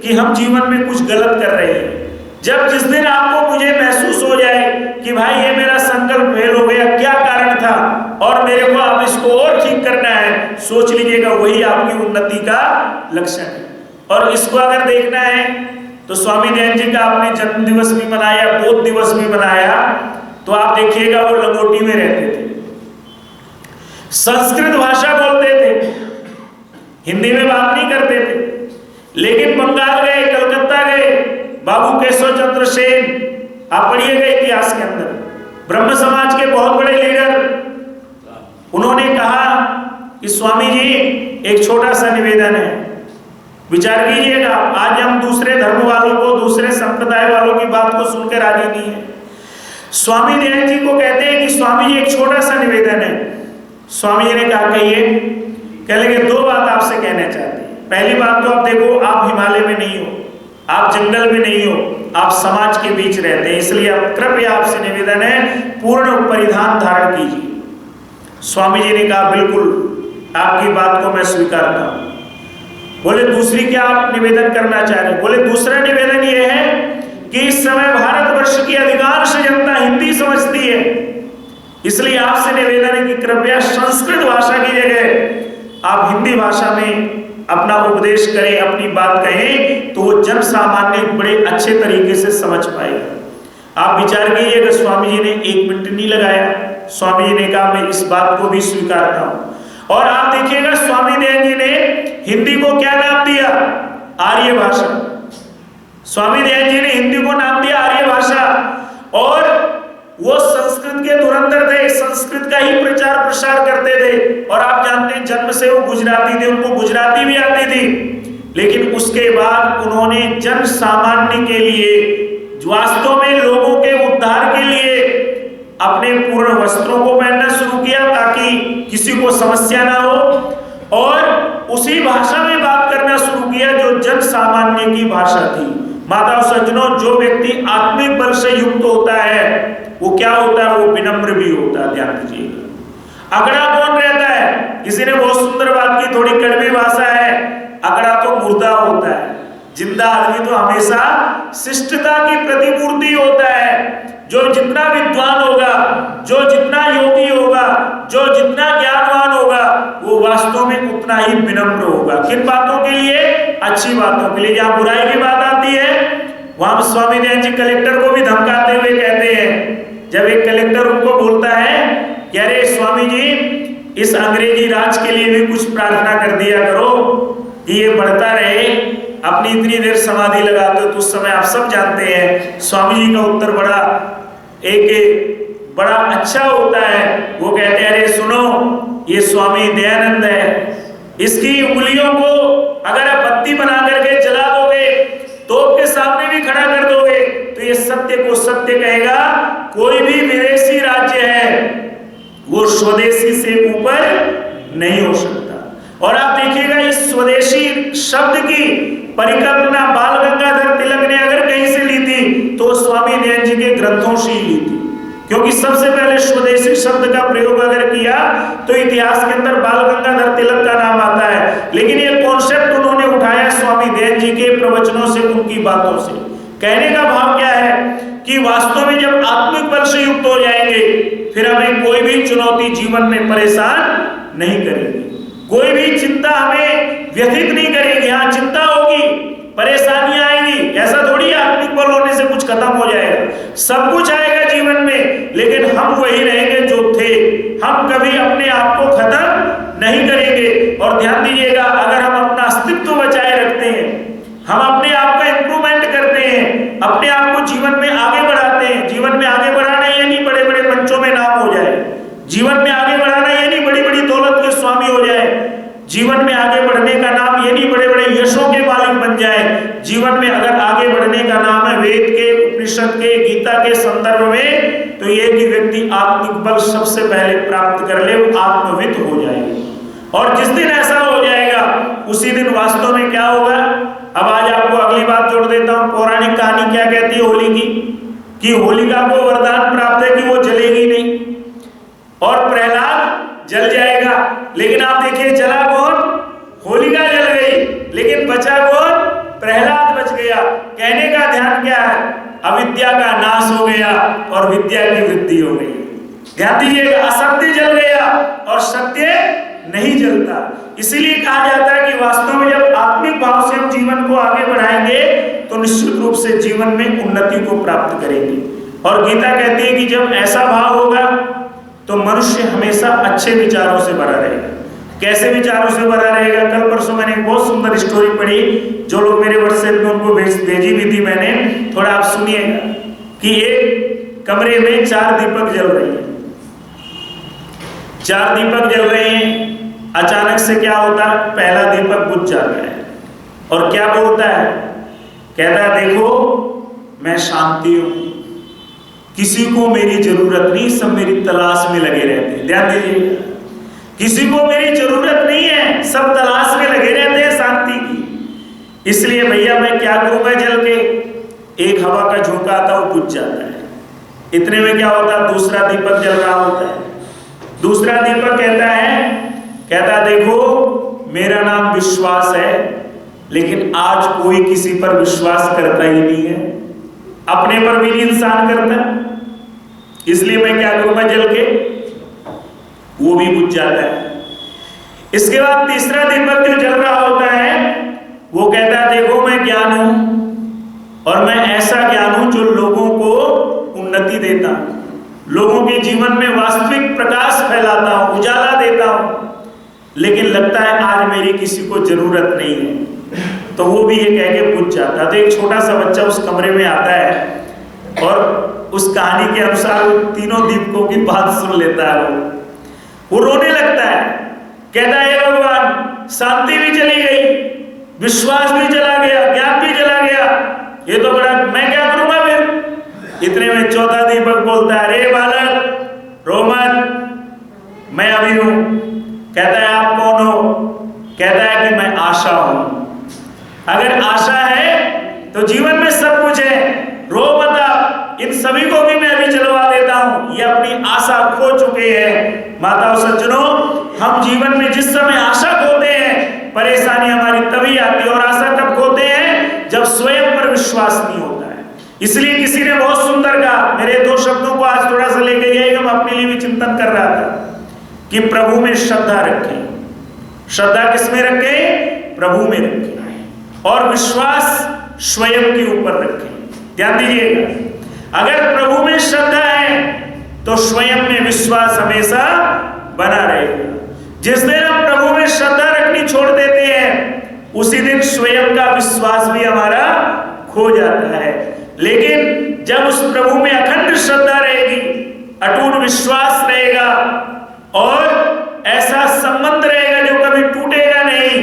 A: कि हम जीवन में कुछ गलत कर रहे हैं। जब जिस दिन आपको मुझे महसूस हो जाए कि भाई ये मेरा संकल्प फेल हो गया, क्या कारण था और मेरे को अब इसको और ठीक करना है, सोच लीजिएगा वही आपकी उन्नति का लक्षण है। और इसको अगर देखना है तो स्वामी दयानंद जी का आपने जन्म दिवस भी मनाया, बोध दिवस भी मनाया, तो आप देखिएगा वो लंगोटी में रहते थे, संस्कृत भाषा बोलते थे, हिंदी में बात नहीं करते थे, लेकिन बंगाल गए, कलकत्ता गए, बाबू केशव चंद्र सेन, आप पढ़िएगा इतिहास के अंदर, ब्रह्म समाज के बहुत बड़े लीडर, उन्होंने कहा कि स्वामी जी एक छोटा सा निवेदन है, विचार कीजिएगा, आज हम दूसरे धर्म वालों को, दूसरे संप्रदाय वालों की बात को सुनकर राजी नहीं है। स्वामी दयानंद जी को कहते हैं कि स्वामी जी एक छोटा सा निवेदन है। स्वामी जी ने कहा कहिए। कह लगे 2 बात आपसे कहना चाहते हैं। पहली बात तो आप देखो, आप हिमालय में नहीं हो, आप जंगल में नहीं हो, आप समाज के बीच रहते हैं, इसलिए आप कृपया आपसे निवेदन है पूर्ण परिधान धारण कीजिए। स्वामी जी ने कहा बिल्कुल आपकी बात को मैं स्वीकारता हूं। बोले दूसरी क्या आप निवेदन करना चाह रहे हैं? बोले दूसरा निवेदन यह है कि इस समय भारतवर्ष की अधिकांश जनता हिंदी समझती है, इसलिए आपसे निवेदन है कि कृपया संस्कृत भाषा की जगह आप हिंदी भाषा में अपना उपदेश करें, अपनी बात कहें, तो वो जन सामान्य बड़े अच्छे तरीके से समझ पाएगा। आप विचार कीजिएगा, स्वामी जी ने 1 मिनट नहीं लगाया, स्वामी जी ने कहा मैं इस बात को भी स्वीकारता हूं। और आप देखिएगा स्वामी दयानंद जी ने हिंदी को क्या नाम दिया? आर्य भाषा। स्वामी दयानंद जी ने हिंदी को नाम दिया आर्य भाषा, और वो संस्कृत के धुरंधर थे, संस्कृत का ही प्रचार प्रसार करते थे। और आप जानते हैं जन्म से वो गुजराती थे, उनको गुजराती भी आती थी, लेकिन उसके बाद उन्होंने जन सामान्य के लिए, वास्तव में लोगों के उद्धार के लिए अपने पूर्ण वस्त्रों को पहनना शुरू किया ताकि किसी को समस्या ना हो, और उसी भाषा में बात करना शुरू किया जो जन सामान्य की भाषा थी। माता सज्जनों, जो व्यक्ति आत्मिक बल से युक्त होता है वो क्या होता है? वो विनम्र भी होता है। ध्यान दीजिएगा, अगड़ा कौन रहता है? किसी ने बहुत सुंदर बात की, थोड़ी कड़वी भाषा है, अगड़ा तो मुर्दा होता है, जिंदा आदमी तो हमेशा शिष्टता की प्रतिमूर्ति होता है। जो जितना विद्वान होगा, जो जितना योगी होगा, जो जितना ज्ञानवान होगा, वो वास्तव में उतना ही विनम्र होगा। किन बातों के लिए? अच्छी बातों के लिए। जहां बुराई की बात आती है वहां स्वामी दयानंद जी कलेक्टर को भी धमकाते हुए कहते हैं, जब एक कलेक्टर उनको बोलता है कि अरे स्वामी जी इस अंग्रेजी राज के लिए भी कुछ प्रार्थना कर दिया करो कि ये बढ़ता रहे, अपनी इतनी देर समाधि लगाते हो? तो उस समय आप सब जानते हैं स्वामी जी का उत्तर बड़ा अच्छा होता है। वो कहते हैं, अरे सुनो, ये स्वामी दयानंद है, इसकी उंगलियों को अगर आप बत्ती बना करके जला दोगे, तोप के सामने भी खड़ा कर दोगे, तो ये सत्य को सत्य कहेगा। कोई भी विदेशी राज्य है वो स्वदेशी से ऊपर नहीं हो सकता। और आप देखिएगा, इस स्वदेशी शब्द की परिकल्पना बाल गंगाधर तिलक ने अगर कहीं से ली थी तो स्वामी दयानंद जी के ग्रंथों से ही ली थी, क्योंकि सबसे पहले स्वदेशी शब्द का प्रयोग अगर किया तो इतिहास के अंदर बाल गंगाधर तिलक का नाम आता है। लेकिन ये कॉन्सेप्ट उन्होंने उठाया स्वामी दयानंद जी के प्रवचनों से, उनकी बातों से। कहने का भाव क्या है कि वास्तव में जब आत्मिक बल से युक्त हो जाएंगे, फिर हमें कोई भी चुनौती जीवन में परेशान नहीं करेगी, कोई भी चिंता हमें व्यथित नहीं करेगी। हाँ, चिंता होगी, परेशानियां आएंगी, ऐसा थोड़ी आत्मिक बल होने से कुछ खत्म हो जाएगा। सब कुछ आएगा जीवन में, लेकिन हम वही रहेंगे जो थे। हम कभी अपने आप को खत्म नहीं करेंगे। और ध्यान दीजिएगा, अगर हम अपना अस्तित्व बचाए रखते हैं, हम अपने आप का इंप्रूवमेंट करते हैं, अपने आप को जीवन में आगे बढ़ाते हैं। जीवन में आगे बढ़ाना ये नहीं बड़े बड़े मंचों में नाम हो जाए, जीवन में आगे बढ़ाना ये नहीं बड़ी बड़ी दौलत के स्वामी हो जाए, जीवन में आगे बढ़ने का नाम ये नहीं बड़े बड़े यशों के मालिक बन जाए। जीवन में अगर आगे बढ़ने का नाम है वेद के, उपनिषद के, गीता के संदर्भ में, तो ये कि व्यक्ति आत्मिक बल सबसे पहले प्राप्त कर ले, वो आत्मवित हो जाएगा। और जिस दिन ऐसा हो जाएगा, उसी दिन वास्तव में क्या होगा। अब आज आपको अगली बात जोड़ देता हूं। पौराणिक कहानी क्या कहती है होली की, कि होलिका को वरदान प्राप्त है कि वो जलेगी नहीं और प्रहलाद जल जाएगा। लेकिन आप देखिए, जला कौन? होलिका जल गई, लेकिन बचा कौन? प्रहलाद बच गया। कहने का ध्यान क्या है? अविद्या का नाश हो गया और विद्या की वृद्धि हो गई। ध्यान दीजिएगा, असत्य जल गया और सत्य नहीं जलता। इसीलिए कहा जाता है कि वास्तव में जब आत्मिक भाव से हम जीवन को आगे बढ़ाएंगे तो निश्चित रूप से जीवन में उन्नति को प्राप्त करेंगे। और गीता कहती है कि जब ऐसा भाव होगा तो मनुष्य हमेशा अच्छे विचारों से भरा रहेगा। कैसे विचारों से भरा रहेगा? कल परसों मैंने एक बहुत सुंदर स्टोरी पढ़ी, जो लोग मेरे व्हाट्सएप में उनको भेजी भी थी मैंने, थोड़ा आप सुनिएगा। कि एक कमरे में 4 दीपक जल रहे हैं, 4 दीपक जल रहे हैं। अचानक से क्या होता है? पहला दीपक बुझ जाता है और क्या बोलता है? कहता है, देखो मैं शांति हूं, किसी को मेरी जरूरत नहीं, सब मेरी तलाश में लगे रहते हैं। ध्यान दीजिए, किसी को मेरी जरूरत नहीं है, सब तलाश में लगे रहते हैं शांति की। इसलिए भैया मैं क्या करूंगा जल के? एक हवा का झोंका आता, वो बुझ जाता है। इतने में क्या होता है? दूसरा दीपक जल रहा होता है। दूसरा दीपक कहता देखो मेरा नाम विश्वास है, लेकिन आज कोई किसी पर विश्वास करता ही नहीं है, अपने पर भी नहीं इंसान करता, इसलिए मैं क्या करूंगा जल के? वो भी बुझ जाता है। इसके बाद तीसरा दीपक जो जल रहा होता है वो कहता है, देखो मैं ज्ञान हूं और मैं ऐसा ज्ञान हूं जो लोगों को उन्नति देता हूं, लोगों के जीवन में वास्तविक प्रकाश फैलाता हूं, उजाला देता हूं, लेकिन लगता है आज मेरी किसी को जरूरत नहीं है। तो वो भी ये कह के बुझ जाता है। तो एक छोटा सा बच्चा उस कमरे में आता है और उस कहानी के अनुसार वो तीनों दीपकों की बात सुन लेता है। वो रोने लगता है, कहता है, हे भगवान, शांति भी चली गई, विश्वास भी चला गया, ज्ञान भी चला गया, ये तो बड़ा, मैं क्या करूंगा फिर? इतने में चौथा दीपक बोलता है, अरे बालक रो मत, मैं अभी हूं। कहता है, आप कौन हो? कहता है कि मैं आशा हूं। अगर आशा है तो जीवन में सब कुछ है, रो मत, इन सभी को भी मैं अभी चलवा देता हूं। ये अपनी आशा खो चुके हैं। माताओं सज्जनों, हम जीवन में जिस समय आशा खोते हैं, परेशानी हमारी तभी आती है। और आशा कब खोते हैं? जब स्वयं पर विश्वास नहीं होता है। इसलिए किसी ने बहुत सुंदर कहा, मेरे 2 शब्दों को आज थोड़ा सा लेके जाइएगा, मैं अपने लिए भी चिंतन कर रहा था कि प्रभु में श्रद्धा रखें। श्रद्धा किसमें रखें? प्रभु में रखें। और विश्वास स्वयं के ऊपर रखें। ध्यान दीजिएगा, अगर प्रभु में श्रद्धा है तो स्वयं में विश्वास हमेशा बना रहेगा। जिस दिन हम प्रभु में श्रद्धा रखनी छोड़ देते हैं, उसी दिन स्वयं का विश्वास भी हमारा खो जाता है। लेकिन जब उस प्रभु में अखंड श्रद्धा रहेगी, अटूट विश्वास रहेगा और ऐसा संबंध रहेगा जो कभी टूटेगा नहीं,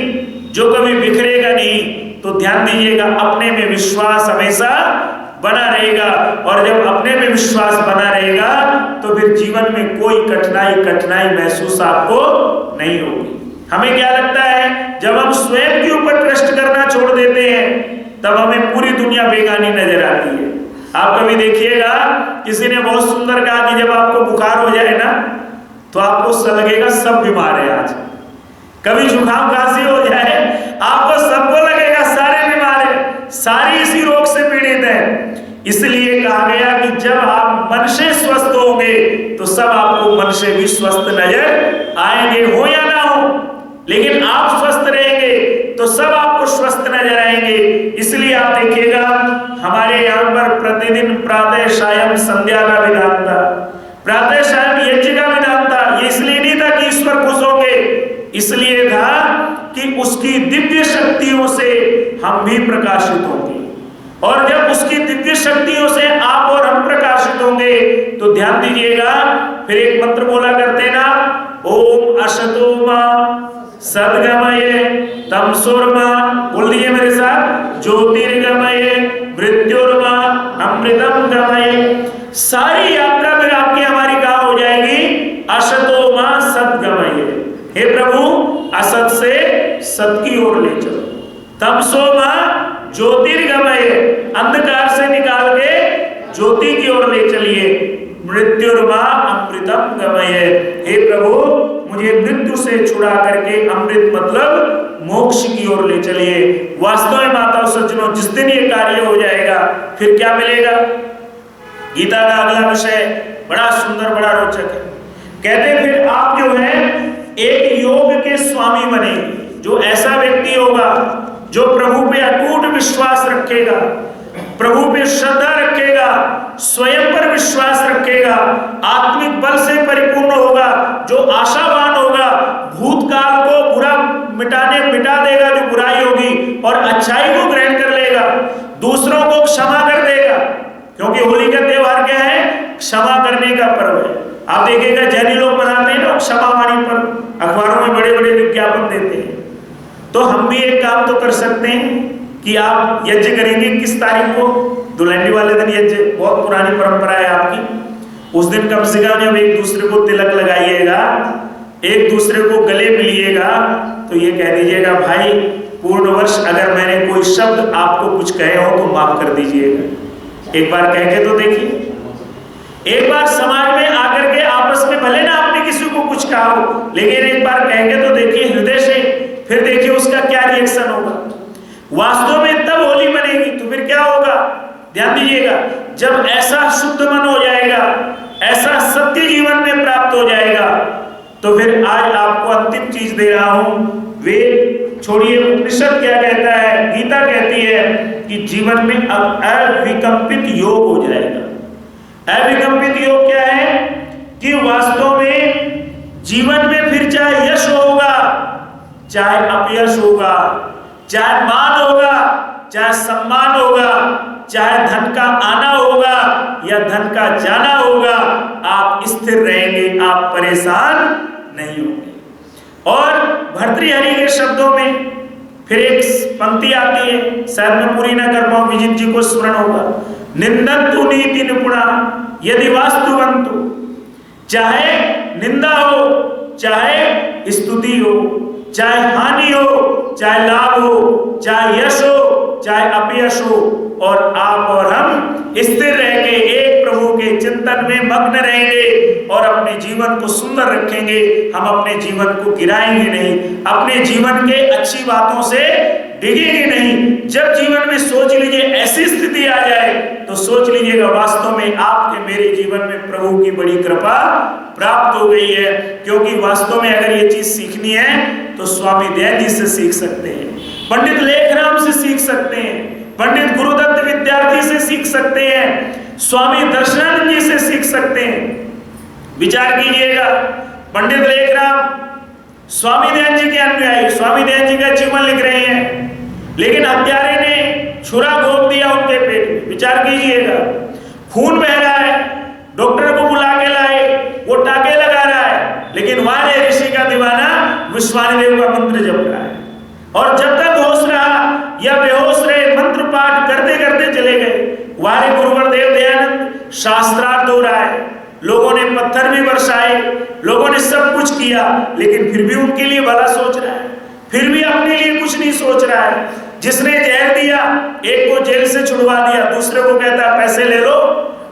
A: जो कभी बिखरेगा नहीं, तो ध्यान दीजिएगा अपने में विश्वास हमेशा बना रहेगा। और जब अपने में विश्वास बना रहेगा तो फिर जीवन में कोई कठिनाई महसूस आपको नहीं होगी। हमें क्या लगता है, जब हम स्वयं के ऊपर ट्रस्ट करना छोड़ देते हैं तब हमें पूरी दुनिया बेगानी नजर आती है। आप कभी देखिएगा, किसी ने बहुत सुंदर कहा कि जब आपको बुखार हो जाए ना तो आपको ऐसा लगेगा सब बीमार है आज। कभी जुकाम खांसी हो जाए आपको सबको लगेगा सारे बीमार है, सारी इसी रोग से पीड़ित है। इसलिए कहा गया कि जब आप मन से स्वस्थ होंगे तो सब आपको मन से भी स्वस्थ नजर आएंगे, हो या ना हो, लेकिन आप स्वस्थ रहेंगे तो सब आपको स्वस्थ नजर आएंगे। इसलिए आप देखिएगा हमारे यहाँ पर प्रतिदिन प्रातः सायं संध्या का विधान था, प्रातः सायं यज्ञ का विधान था। ये इसलिए नहीं था कि ईश्वर खुश होंगे, इसलिए था कि उसकी दिव्य शक्तियों से हम भी प्रकाशित होंगे। और जब उसकी दिव्य शक्तियों से आप और हम प्रकाशित होंगे तो ध्यान दीजिएगा, फिर एक मंत्र बोला करते ना, ओम असतो मा सद्गमये तमसोर्मा, बोल दीजिए मेरे साथ, ज्योतिर्गमये मृत्युर्मा अमृतम गमये। सारी यात्रा फिर आपकी हमारी कहाँ हो जाएगी, असतो मा सद्गमये। हे प्रभु असत से सत की ओर ले चलो, तमसो मा ज्योतिर्गमये, अंधकार से निकाल के ज्योति की ओर ले चलिए, मृत्युर्मा अमृतम गमये। हे प्रभु मुझे मृत्यु से छुड़ा करके अमृत मतलब मोक्ष की ओर ले चलिए। वास्तव में माताओं सज्जनों, जिस दिन ये कार्य हो जाएगा फिर क्या मिलेगा। गीता का अगला विषय बड़ा सुंदर, बड़ा रोचक है। कहते फिर आप जो है एक योग के स्वामी बनेंगे। जो ऐसा व्यक्ति होगा जो प्रभु पे अटूट विश्वास रखेगा, प्रभु पे श्रद्धा रखेगा, स्वयं पर विश्वास रखेगा, आत्मिक बल से परिपूर्ण होगा, जो आशावान होगा, भूतकाल को बुरा मिटा देगा जो बुराई होगी, और अच्छाई को ग्रहण कर लेगा, दूसरों को क्षमा कर देगा। क्योंकि होली का त्योहार क्या है, क्षमा करने का पर्व है। आप देखिएगा जैनी लोग मनाते हैं ना क्षमावाणी पर्व, अखबारों में बड़े बड़े विज्ञापन देते हैं। तो हम भी एक काम तो कर सकते हैं कि आप यज्ञ करेंगे किस तारीख को, दुल्हनी वाले दिन यज्ञ, बहुत पुरानी परंपरा है आपकी। उस दिन कम से कम जब एक दूसरे को तिलक लगाइएगा, एक दूसरे को गले मिलिएगा, तो ये कह दीजिएगा भाई पूर्ण वर्ष अगर मैंने कोई शब्द आपको कुछ कहे हो तो माफ कर दीजिएगा। एक बार कह के तो देखिए, एक बार समाज में आकर के आपस में, भले ना आपने किसी को कुछ कहा हो, लेकिन एक बार कह के तो देखिए हृदय से, फिर देखिए उसका क्या रिएक्शन होगा। वास्तव में तब होली बनेगी। तो फिर क्या होगा, ध्यान दीजिएगा, जब ऐसा शुद्ध मन हो जाएगा, ऐसा सत्य जीवन में प्राप्त हो जाएगा, तो फिर आज आपको अंतिम चीज दे रहा हूं। वेद छोड़िए, उपनिषद क्या कहता है, गीता कहती है कि जीवन में अब अविकंपित योग हो जाएगा। अविकंपित योग क्या है कि वास्तव में जीवन में फिर चाहे यश होगा, चाहे अपयश होगा, चाहे मान होगा, चाहे सम्मान होगा, चाहे धन का आना होगा या धन का जाना होगा, आप स्थिर रहेंगे, आप परेशान नहीं होंगे। और भर्तृहरि के शब्दों में फिर एक पंक्ति आती है, शायद मैं पूरी ना कर पाऊं, विजित जी को स्मरण होगा, निंदन्तु नीति निपुणा यदि वास्तुवन्तु। चाहे निंदा हो, चाहे स्तुति हो, चाहे हानि हो, चाहे लाभ हो, चाहे यश हो, चाहे अपयश हो, और आप और हम स्थिर रहेंगे, एक प्रभु के चिंतन में मग्न रहेंगे और अपने जीवन को सुंदर रखेंगे। हम अपने जीवन को गिराएंगे नहीं, अपने जीवन के अच्छी बातों से डिगेंगे नहीं। जब जीवन में सोच लीजिए ऐसी स्थिति आ जाए तो सोच लीजिएगा वास्तव में आपके मेरे जीवन में प्रभु की बड़ी कृपा प्राप्त हो गई है। क्योंकि वास्तव में अगर ये चीज सीखनी है तो स्वामी दयानंद जी से सीख सकते हैं, पंडित लेखराम से सीख सकते हैं, पंडित गुरुदत्त विद्यार्थी से सीख सकते हैं, स्वामी दर्शनानंद जी से सीख सकते हैं। विचार कीजिएगा, पंडित लेखराम स्वामी दयानंद जी के अनुयायी स्वामी दयानंद जी का जीवन लिख रहे हैं, लेकिन हत्यारे ने छुरा घोंप दिया उनके पेट में। विचार कीजिएगा, खून बह रहा है, डॉक्टर को बुला के लाए, वो टाके लगा रहा है, लेकिन वाले ऋषि का दीवाना विश्वामिदेव का मंत्र जप रहा है। और जब तक होश रहा या बेहोश रहे, मंत्र पाठ करते करते चले गए। वाले गुरुवर देव दयानंद शास्त्रार्थ हो रहा है, लोगों ने पत्थर भी बरसाए, लोगों ने सब कुछ किया, लेकिन फिर भी उनके लिए भला सोच रहा है, फिर भी अपने लिए कुछ नहीं सोच रहा है। जिसने जहर दिया, एक को जेल से छुड़वा दिया, दूसरे को कहता है पैसे ले लो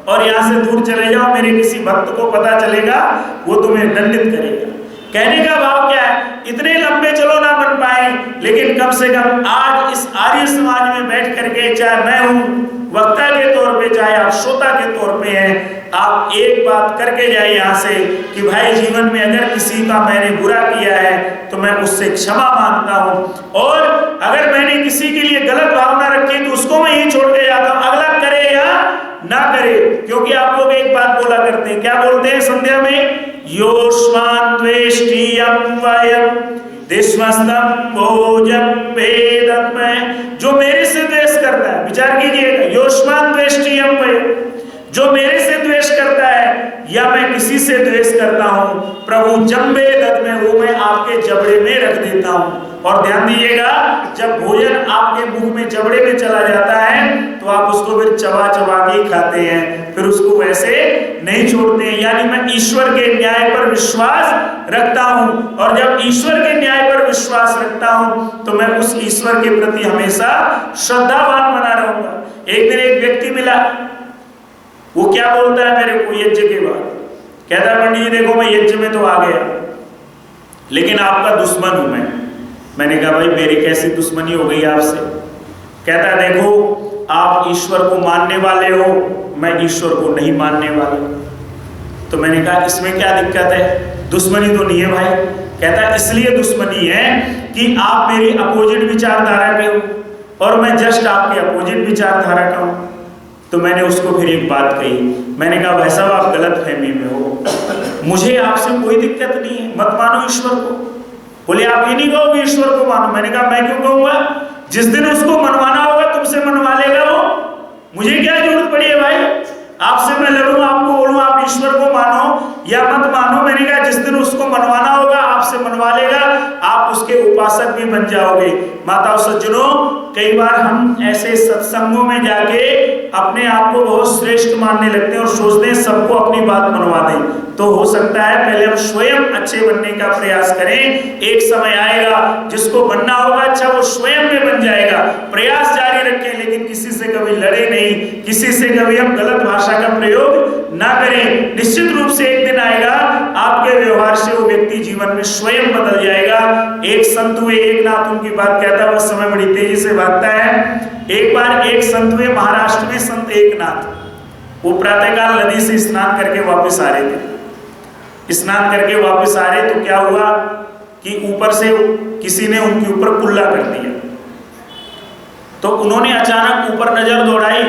A: और यहां से दूर चले जाओ, मेरे किसी भक्त को पता चलेगा वो तुम्हें दंडित करेगा। कहने का भाव क्या है, इतने लंबे चलो ना बन पाए, लेकिन कम से कम आज इस आर्य समाज में बैठ करके, चाहे मैं हूं वक्ता के तौर पे, चाहे आप श्रोता के तौर पे हैं, आप एक बात करके जाए यहाँ से कि भाई जीवन में अगर किसी का मैंने बुरा किया है तो मैं उससे क्षमा मांगता हूँ, और अगर मैंने किसी के लिए गलत भावना रखी तो उसको मैं यही छोड़ के जाता हूँ, अगला करे या ना करे। क्योंकि आप लोग एक बात बोला करते हैं, क्या बोलते हैं संध्या में, योष्मान द्वेष्टियम वयम दिश्वस्तम भोजम वेदत्मय, जो मेरे से द्वेष करता है, विचार कीजिएगा, योष्मान द्वेष्टियम वयम, जो मेरे से द्वेष करता है या मैं किसी से द्वेष करता हूं, प्रभु जम्बे दद में, वो मैं आपके जबड़े में रख देता हूं। और ध्यान दीजिएगा, जब भोजन आपके मुंह में जबड़े में चला जाता है तो आप उसको फिर चबा चबा के खाते हैं, फिर उसको वैसे नहीं छोड़ते हैं। यानी मैं ईश्वर के न्याय पर विश्वास रखता हूं, और जब ईश्वर के न्याय पर विश्वास रखता हूं तो मैं उस ईश्वर के प्रति हमेशा श्रद्धावान बना रहूंगा। एक दिन एक व्यक्ति मिला, वो क्या बोलता है मेरे को यज्ञ के बाद, कहता है पंडित जी देखो मैं यज्ञ में तो आ गया, लेकिन आपका दुश्मन हूं मैं। मैंने कहा भाई मेरी कैसी दुश्मनी हो गई आपसे? कहता है देखो आप ईश्वर को मानने वाले हो, मैं ईश्वर को नहीं मानने वाला। तो मैंने कहा इसमें क्या दिक्कत है, दुश्मनी तो नहीं है भाई। कहता है इसलिए दुश्मनी है कि आप मेरी अपोजिट विचारधारा के हो और मैं जस्ट आपके अपोजिट विचारधारा का हूं। तो मैंने उसको फिर एक बात कही, मैंने कहा भाई साहब आप गलत फहमी में हो, मुझे आपसे कोई दिक्कत नहीं है, मत मानो ईश्वर को। बोले आप ये नहीं कहोगे ईश्वर को मानो? मैंने कहा मैं क्यों कहूंगा, जिस दिन उसको मनवाना होगा तुमसे मनवा लेगा वो, मुझे क्या जरूरत पड़ी है भाई आपसे मैं लड़ूं, आपको बोलूं आप ईश्वर को मानो या मत मानो। मैंने कहा जिस दिन उसको मनवाना होगा आपसे मनवा लेगा, आप उसके उपासक भी बन जाओगे। माताओं सज्जनों, कई बार हम ऐसे सत्संगों में जाके अपने आप को बहुत श्रेष्ठ मानने लगते हैं और सोचते हैं सबको अपनी बात मनवा दें। तो हो सकता है पहले हम स्वयं अच्छे बनने का प्रयास करें, एक समय आएगा जिसको बनना होगा अच्छा वो स्वयं में बन जाएगा। प्रयास जारी रखें, लेकिन किसी से कभी लड़े नहीं, किसी से कभी हम गलत भाषा का प्रयोग ना करें। निश्चित रूप से एक दिन आएगा आपके व्यवहार से वो व्यक्ति जीवन में स्वयं बदल जाएगा। एक संत हुए, एक नाथ उनकी बात कहता है, वो समय बड़ी तेजी से भागता है। एक बार एक संत हुए महाराष्ट्र में, संत एक नाथ, वो प्रातःकाल नदी से स्नान करके वापस आ रहे थे। स्नान करके वापस आ रहे तो क्या हुआ कि ऊपर से किसी ने उनके ऊपर कुल्ला कर दिया। तो उन्होंने अचानक ऊपर नजर दौड़ाई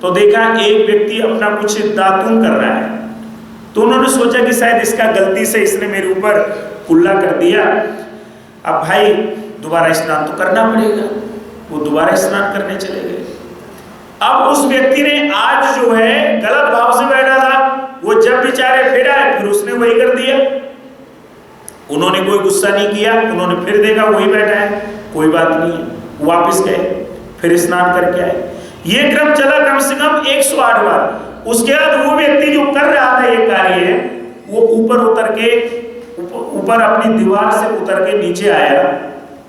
A: तो देखा एक व्यक्ति अपना कुछ दातून कर रहा है। तो उन्होंने सोचा कि शायद इसका गलती से इसने मेरे ऊपर कुल्ला कर दिया, अब भाई दोबारा स्नान तो करना पड़ेगा। वो दोबारा स्नान करने चले गए। अब उस व्यक्ति ने आज जो है गलत भाव से बैठा था, वो जब बेचारे फिर आए फिर उसने वही कर दिया। उन्होंने कोई गुस्सा नहीं किया, उन्होंने फिर देखा वही बैठा है, कोई बात नहीं है, वापस गए फिर स्नान करके आए। ये क्रम चला कम से कम 108 बार। उसके बाद वो व्यक्ति जो कर रहा था ये कार्य, वो ऊपर उतर के ऊपर अपनी दीवार से उतर के नीचे आया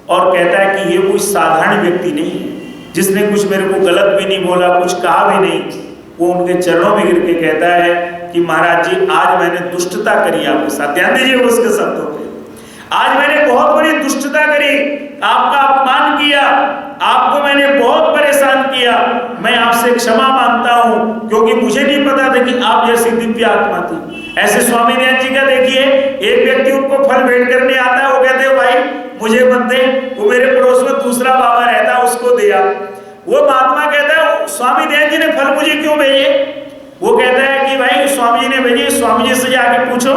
A: और कहता है कि ये कोई साधारण व्यक्ति नहीं है जिसने कुछ मेरे को गलत भी नहीं बोला, कुछ कहा भी नहीं। वो उनके चरणों में गिर के कहता है कि महाराज जी आज मैंने दुष्टता करी आपके साथ। ध्यान दीजिए उसके शब्दों पे, आज मैंने बहुत बड़ी दुष्टता करी, आपका अपमान किया, आपको मैंने बहुत परेशान किया। मैं आपसे क्षमा मांगता हूं क्योंकि मुझे नहीं पता था कि आप जैसी दिव्य आत्मा थी। ऐसे स्वामी दयानंद जी का देखिए, एक व्यक्ति उनको फल भेंट करने आता है, वो कहते हैं भाई मुझे मत दे, वो मेरे पड़ोस में दूसरा बाबा रहता है उसको दिया। वो महात्मा कहता है स्वामी दयानंद जी ने फल मुझे क्यों भेजे? वो कहता है कि भाई स्वामी जी ने भेजे, स्वामी जी से जाके पूछो।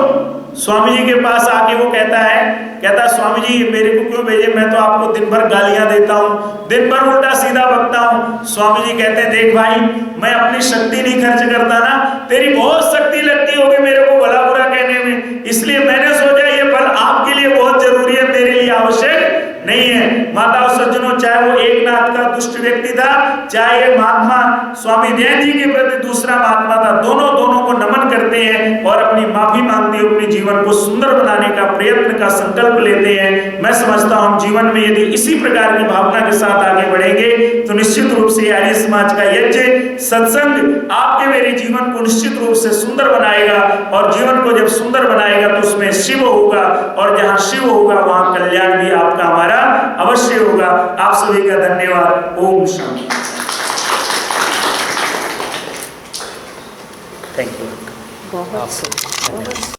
A: स्वामी जी के पास आके वो कहता स्वामी जी मेरे को क्यों भेजे, मैं तो आपको दिन भर गालियां देता हूँ, दिन भर उल्टा सीधा बकता हूँ। स्वामी जी कहते हैं देख भाई, मैं अपनी शक्ति नहीं खर्च करता ना, तेरी बहुत शक्ति लगती होगी मेरे को भला बुरा कहने में, इसलिए मैंने सोचा ये बल आपके लिए बहुत जरूरी है, मेरे लिए आवश्यक नहीं है। माता और सज्जनों, चाहे वो एकनाथ का दुष्ट व्यक्ति था, चाहे ये महात्मा स्वामी दयानंद जी के प्रति दूसरा महात्मा था, दोनों को नमन करते हैं और अपनी माफी मांगते हुए अपने जीवन को सुंदर बनाने का प्रयत्न का संकल्प लेते हैं। मैं समझता हूं जीवन में यदि इसी प्रकार की भावना के साथ आगे बढ़ेंगे तो निश्चित रूप से आर्य समाज का यज्ञ सत्संग आपके मेरे जीवन को निश्चित रूप से सुंदर बनाएगा, और जीवन को जब सुंदर बनाएगा तो उसमें शिव होगा, और जहां शिव होगा वहां कल्याण भी आपका हमारा अवश्य होगा। आप सभी का धन्यवाद। ओम शांति। Thank you.
B: बहुत